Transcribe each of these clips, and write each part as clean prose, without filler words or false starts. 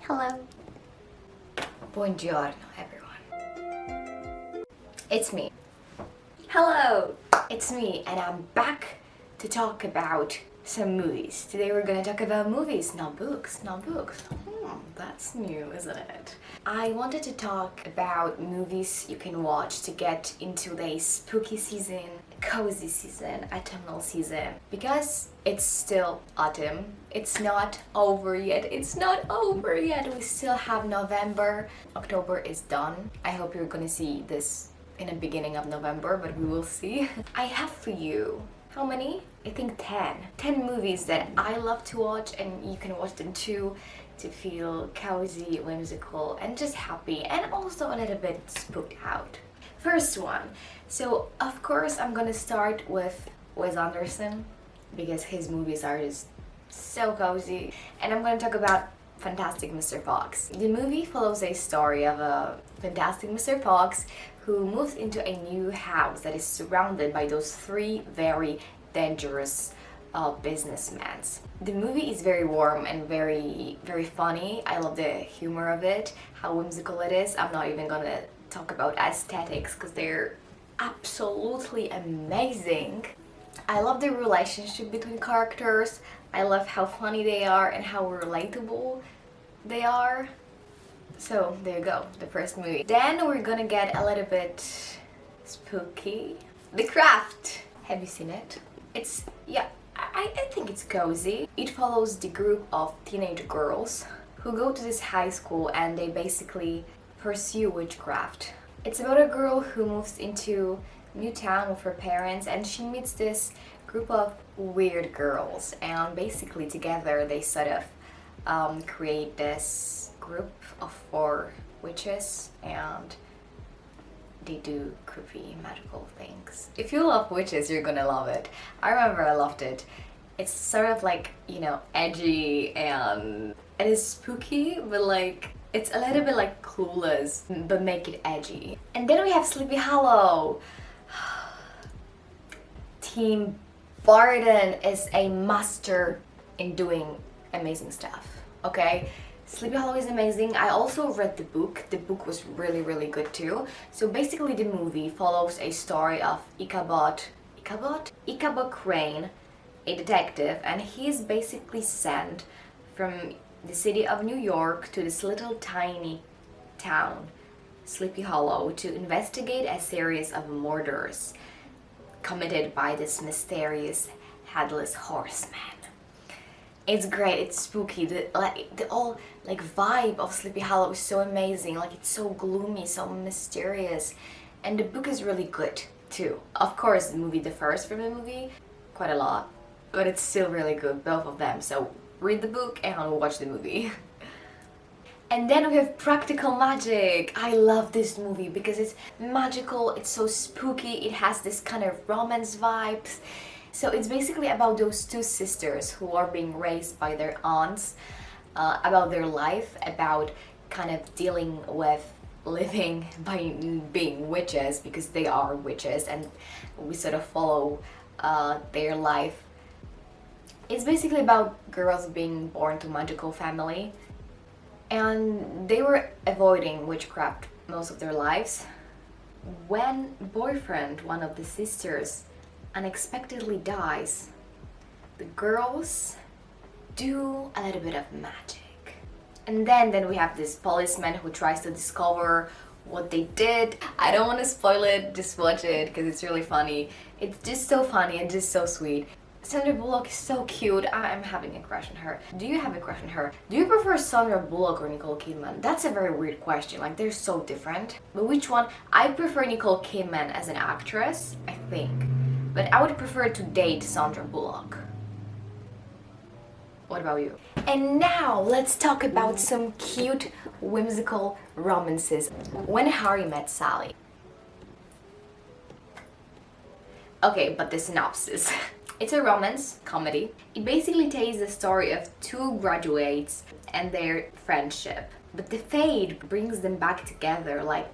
Hello. Buon giorno, everyone. It's me. Hello. It's me, and I'm back to talk about some movies. Today we're gonna talk about movies, not books, not books. That's new, isn't it? I wanted to talk about movies you can watch to get into the spooky season, cozy season, autumnal season, because it's still autumn. It's not over yet. It's not over yet. We still have November. October is done. I hope you're gonna see this in the beginning of November, but we will see. I have for you, how many? I think 10. 10 movies that I love to watch, and you can watch them too, to feel cozy, whimsical, and just happy, and also a little bit spooked out. First one. So of course I'm gonna start with Wes Anderson, because his movies are just so cozy, and I'm gonna talk about Fantastic Mr. Fox. The movie follows a story of a fantastic Mr. Fox who moves into a new house that is surrounded by those three very dangerous businessmen. The movie is very warm and very funny. I love the humor of it, how whimsical it is. I'm not even gonna talk about aesthetics because they're absolutely amazing. I love the relationship between characters. I love how funny they are and how relatable they are. So there you go, the first movie. Then we're gonna get a little bit spooky. The Craft. Have you seen it? It's, yeah, I think it's cozy. It follows the group of teenage girls who go to this high school and they basically pursue witchcraft. It's about a girl who moves into a new town with her parents, and she meets this group of weird girls, and basically together they sort of create this group of 4 witches, and they do creepy magical things. If you love witches, you're gonna love it. I remember I loved it. It's sort of like, you know, edgy, and it is spooky, but like it's a little bit like Clueless, but make it edgy. And then we have Sleepy Hollow. Tim Burton is a master in doing amazing stuff, okay? Sleepy Hollow is amazing. I also read the book. The book was really good too. So basically the movie follows a story of Ichabod Crane, a detective, and he's basically sent from the city of New York to this little tiny town, Sleepy Hollow, to investigate a series of murders committed by this mysterious headless horseman. It's great, it's spooky, the whole like vibe of Sleepy Hollow is so amazing, like it's so gloomy, so mysterious, and the book is really good too. Of course the movie differs from the movie quite a lot, but it's still really good, both of them, so read the book and watch the movie. And then we have Practical Magic. I love this movie because it's magical, it's so spooky, it has this kind of romance vibes. So it's basically about those 2 sisters who are being raised by their aunts, about their life, about kind of dealing with living by being witches, because they are witches, and we sort of follow their life. It's basically about girls being born to a magical family, and they were avoiding witchcraft most of their lives. When boyfriend, one of the sisters, unexpectedly dies, the girls do a little bit of magic. And then we have this policeman who tries to discover what they did. I don't want to spoil it, just watch it because it's really funny. It's just so funny and just so sweet. Sandra Bullock is so cute. I'm having a crush on her. Do you have a crush on her? Do you prefer Sandra Bullock or Nicole Kidman? That's a very weird question, like they're so different. But which one? I prefer Nicole Kidman as an actress, I think. But I would prefer to date Sandra Bullock. What about you? And now let's talk about some cute, whimsical romances. When Harry Met Sally. Okay, but the synopsis. It's a romance comedy. It basically tells the story of 2 graduates and their friendship. But the fate brings them back together like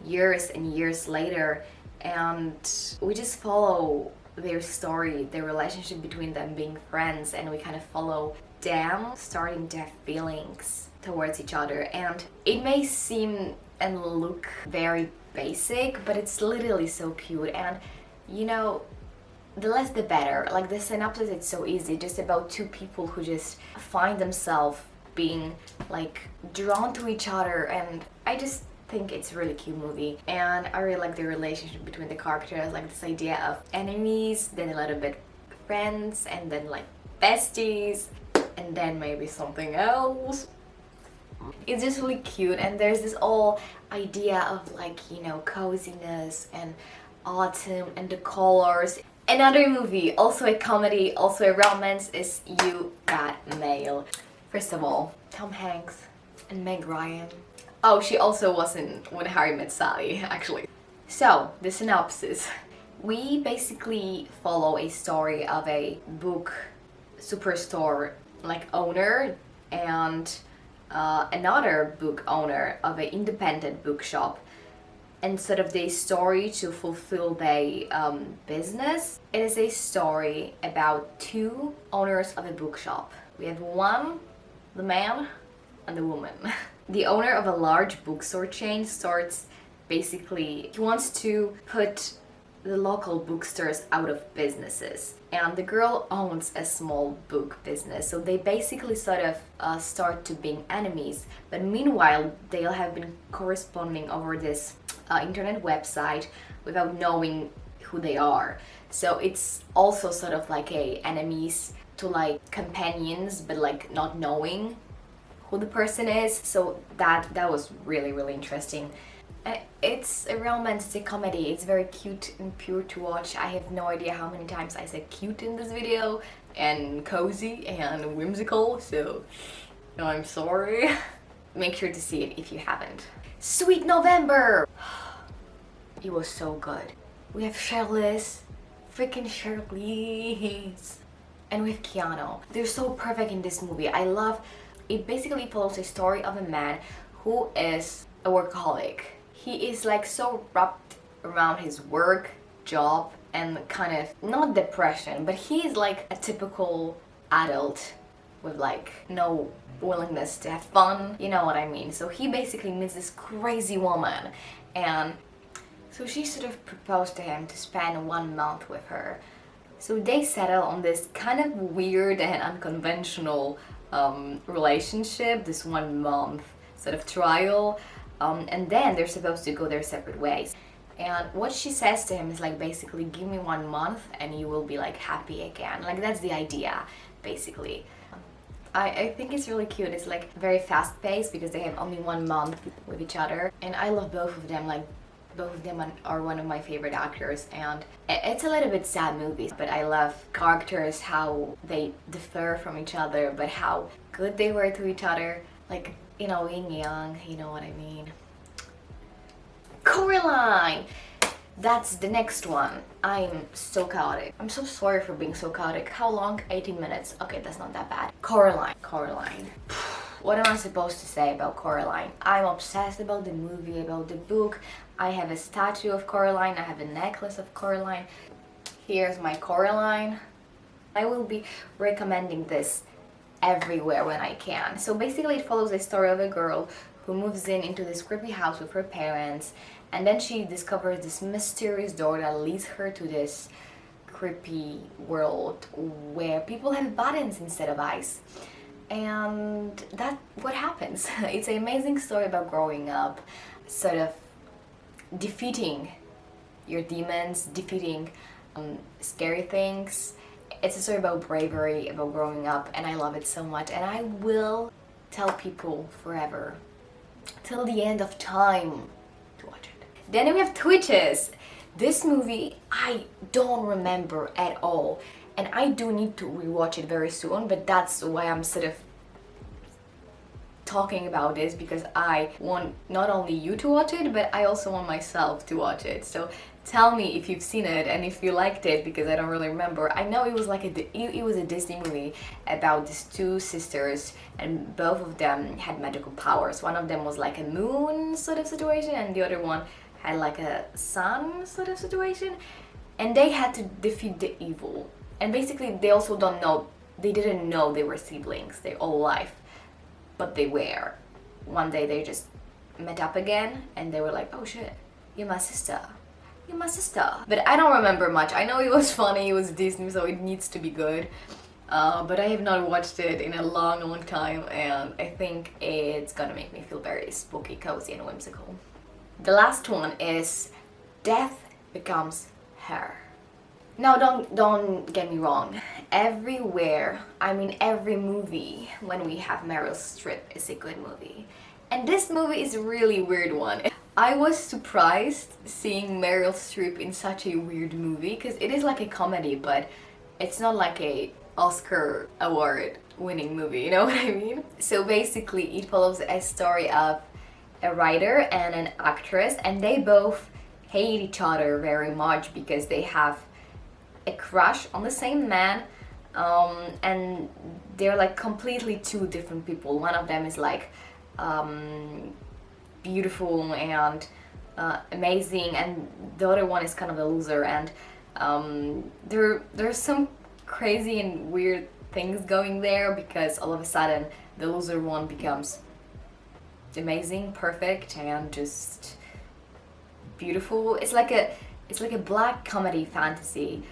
years and years later, and we just follow their story, their relationship between them being friends, and we kind of follow them starting to have feelings towards each other. And it may seem and look very basic, but it's literally so cute. And you know, the less the better. Like the synopsis, it's so easy, just about two people who just find themselves being like drawn to each other, and I just think it's a really cute movie. And I really like the relationship between the characters, like this idea of enemies, then a little bit friends, and then like besties, and then maybe something else. It's just really cute, and there's this whole idea of like, you know, coziness and autumn and the colors. Another movie, also a comedy, also a romance, is You Got Mail. First of all, Tom Hanks and Meg Ryan. Oh, she also was in When Harry Met Sally, actually. So, the synopsis. We basically follow a story of a book superstore like owner and another book owner of an independent bookshop, and sort of their story to fulfill their business. It is a story about two owners of a bookshop. We have one, the man, and the woman. The owner of a large bookstore chain starts basically, he wants to put the local bookstores out of businesses, and the girl owns a small book business, so they basically sort of start to being enemies. But meanwhile, they'll have been corresponding over this internet website without knowing who they are. So it's also sort of like a enemies to like companions, but like not knowing who the person is. So that was really interesting. It's a romantic comedy. It's very cute and pure to watch. I have no idea how many times I said cute in this video, and cozy and whimsical, so I'm sorry. Make sure to see it if you haven't. Sweet November! It was so good. We have Charlize, freaking Charlize, and we have Keanu. They're so perfect in this movie. I love it. Basically follows a story of a man who is a workaholic. He is like so wrapped around his work, job, and kind of, not depression, but he is like a typical adult with like no willingness to have fun, you know what I mean. So he basically meets this crazy woman, and so she sort of proposed to him to spend 1 month with her. So they settle on this kind of weird and unconventional relationship, this 1 month sort of trial, and then they're supposed to go their separate ways. And what she says to him is like, basically, give me 1 month and you will be like happy again. Like that's the idea, basically. I think it's really cute. It's like very fast paced because they have only 1 month with each other, and I love both of them. Like both of them are one of my favorite actors, and it's a little bit sad movie, but I love characters, how they differ from each other, but how good they were to each other. Like, you know, being young, you know what I mean. Coraline! That's the next one. I'm so chaotic. I'm so sorry for being so chaotic. How long? 18 minutes. Okay, that's not that bad. Coraline. What am I supposed to say about Coraline? I'm obsessed about the movie, about the book. I have a statue of Coraline. I have a necklace of Coraline. Here's my Coraline. I will be recommending this everywhere when I can. So basically it follows the story of a girl who moves into this creepy house with her parents, and then she discovers this mysterious door that leads her to this creepy world where people have buttons instead of eyes. And that's what happens. It's an amazing story about growing up, sort of defeating your demons, defeating scary things. It's a story about bravery, about growing up, and I love it so much. And I will tell people forever, till the end of time, to watch it. Then we have Twitches. This movie I don't remember at all, and I do need to rewatch it very soon, but that's why I'm sort of talking about this, because I want not only you to watch it, but I also want myself to watch it. So tell me if you've seen it and if you liked it, because I don't really remember. I know it was like it was a Disney movie about these two sisters, and both of them had magical powers. One of them was like a moon sort of situation, and the other one had like a sun sort of situation, and they had to defeat the evil. And basically they also don't know they didn't know they were siblings their whole life, but they were. One day they just met up again and they were like, oh shit, you're my sister. You're my sister. But I don't remember much. I know it was funny, it was Disney, so it needs to be good. But I have not watched it in a long time, and I think it's gonna make me feel very spooky, cozy and whimsical. The last one is Death Becomes Her. Now don't get me wrong. Everywhere, I mean every movie when we have Meryl Streep is a good movie. And this movie is a really weird one. I was surprised seeing Meryl Streep in such a weird movie because it is like a comedy, but it's not like a Oscar award winning movie, you know what I mean? So basically it follows a story of a writer and an actress, and they both hate each other very much because they have a crush on the same man, and they're like completely two different people. One of them is like beautiful and amazing, and the other one is kind of a loser, and there's some crazy and weird things going there because all of a sudden the loser one becomes amazing, perfect, and just beautiful. It's like a black comedy fantasy.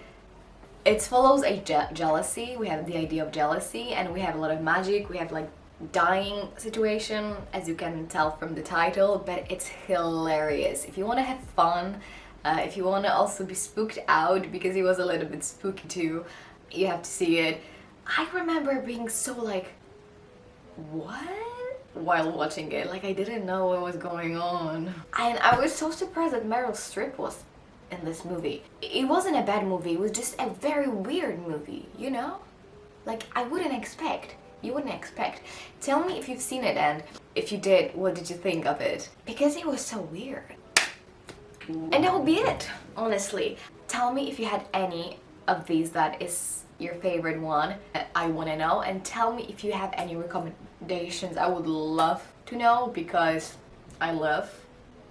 It follows a jealousy. We have the idea of jealousy, and we have a lot of magic. We have like dying situation, as you can tell from the title, but it's hilarious. If you want to have fun, if you want to also be spooked out, because it was a little bit spooky too, you have to see it. I remember being so like, what? While watching it, like I didn't know what was going on. And I was so surprised that Meryl Streep was in this movie. It wasn't a bad movie, it was just a very weird movie, you know? Like I wouldn't expect. You wouldn't expect. Tell me if you've seen it, and if you did, what did you think of it? Because it was so weird. And that would be it, honestly. Tell me if you had any of these that is your favorite one. I want to know. And tell me if you have any recommendations. I would love to know, because I love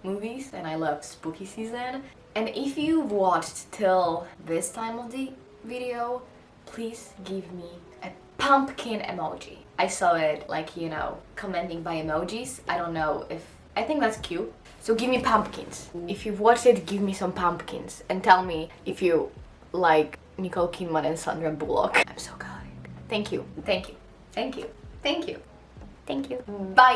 movies and I love spooky season. And if you've watched till this time of the video, please give me a pumpkin emoji. I saw it like, you know, commenting by emojis. I don't know if... I think that's cute. So give me pumpkins. If you've watched it, give me some pumpkins. And tell me if you like Nicole Kidman and Sandra Bullock. I'm so good. Thank you. Thank you. Thank you. Thank you. Thank you. Bye!